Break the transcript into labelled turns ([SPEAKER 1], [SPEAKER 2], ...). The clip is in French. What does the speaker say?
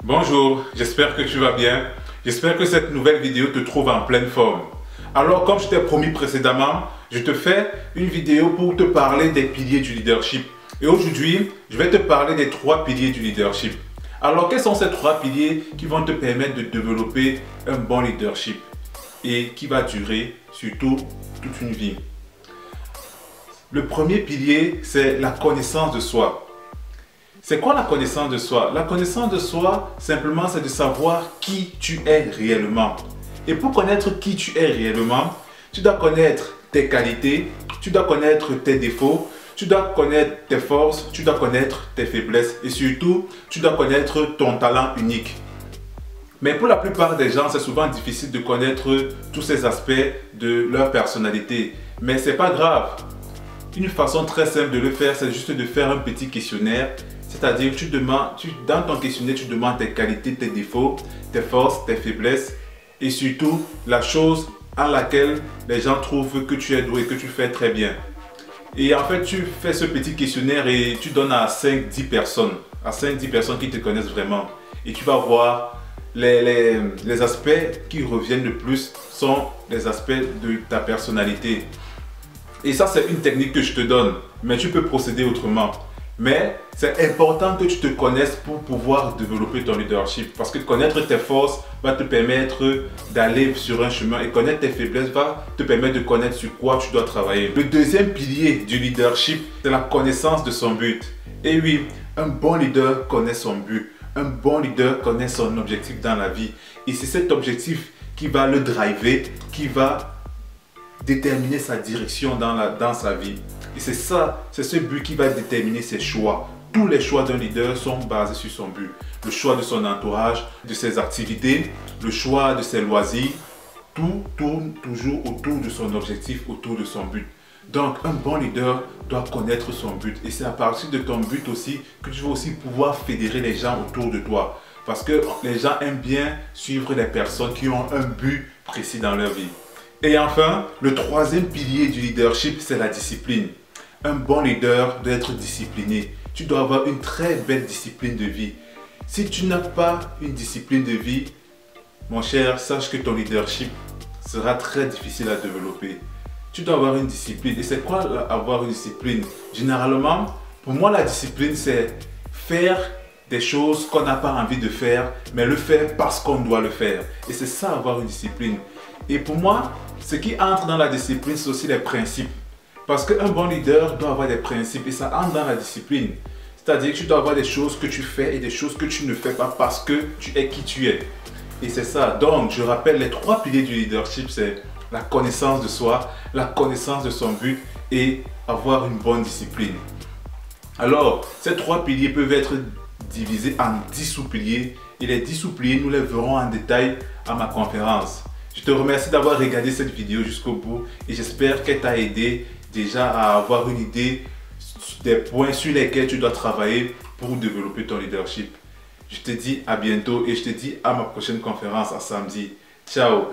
[SPEAKER 1] Bonjour, j'espère que tu vas bien. J'espère que cette nouvelle vidéo te trouve en pleine forme. Alors, comme je t'ai promis précédemment, je te fais une vidéo pour te parler des piliers du leadership. Et aujourd'hui, je vais te parler des 3 piliers du leadership. Alors, quels sont ces 3 piliers qui vont te permettre de développer un bon leadership et qui va durer surtout toute une vie? Le premier pilier, c'est la connaissance de soi. C'est quoi la connaissance de soi? La connaissance de soi, simplement, c'est de savoir qui tu es réellement. Et pour connaître qui tu es réellement, tu dois connaître tes qualités, tu dois connaître tes défauts, tu dois connaître tes forces, tu dois connaître tes faiblesses et surtout, tu dois connaître ton talent unique. Mais pour la plupart des gens, c'est souvent difficile de connaître tous ces aspects de leur personnalité. Mais c'est pas grave. Une façon très simple de le faire, c'est juste de faire un petit questionnaire. C'est-à-dire, dans ton questionnaire, tu demandes tes qualités, tes défauts, tes forces, tes faiblesses et surtout la chose à laquelle les gens trouvent que tu es doué, que tu fais très bien. Et en fait, tu fais ce petit questionnaire et tu donnes à 5-10 personnes, qui te connaissent vraiment. Et tu vas voir les aspects qui reviennent le plus sont les aspects de ta personnalité. Et ça, c'est une technique que je te donne, mais tu peux procéder autrement. Mais c'est important que tu te connaisses pour pouvoir développer ton leadership. Parce que connaître tes forces va te permettre d'aller sur un chemin et connaître tes faiblesses va te permettre de connaître sur quoi tu dois travailler. Le deuxième pilier du leadership, c'est la connaissance de son but. Et oui, un bon leader connaît son but. Un bon leader connaît son objectif dans la vie. Et c'est cet objectif qui va le driver, qui va déterminer sa direction dans sa vie. Et c'est ce but qui va déterminer ses choix. Tous les choix d'un leader sont basés sur son but. Le choix de son entourage, de ses activités, le choix de ses loisirs, tout tourne toujours autour de son objectif, autour de son but. Donc, un bon leader doit connaître son but. Et c'est à partir de ton but aussi que tu vas aussi pouvoir fédérer les gens autour de toi. Parce que les gens aiment bien suivre les personnes qui ont un but précis dans leur vie. Et enfin, le troisième pilier du leadership, c'est la discipline. Un bon leader doit être discipliné. Tu dois avoir une très belle discipline de vie. Si tu n'as pas une discipline de vie, mon cher, sache que ton leadership sera très difficile à développer. Tu dois avoir une discipline. Et c'est quoi avoir une discipline? Généralement, pour moi, la discipline, c'est faire des choses qu'on n'a pas envie de faire, mais le faire parce qu'on doit le faire. Et c'est ça, avoir une discipline. Et pour moi, ce qui entre dans la discipline, c'est aussi les principes. Parce qu'un bon leader doit avoir des principes et ça entre dans la discipline. C'est-à-dire que tu dois avoir des choses que tu fais et des choses que tu ne fais pas parce que tu es qui tu es. Et c'est ça. Donc, je rappelle, les 3 piliers du leadership, c'est la connaissance de soi, la connaissance de son but et avoir une bonne discipline. Alors, ces 3 piliers peuvent être divisés en 10 sous-piliers et les 10 sous-piliers, nous les verrons en détail à ma conférence. Je te remercie d'avoir regardé cette vidéo jusqu'au bout et j'espère qu'elle t'a aidé déjà à avoir une idée des points sur lesquels tu dois travailler pour développer ton leadership. Je te dis à bientôt et je te dis à ma prochaine conférence à samedi. Ciao!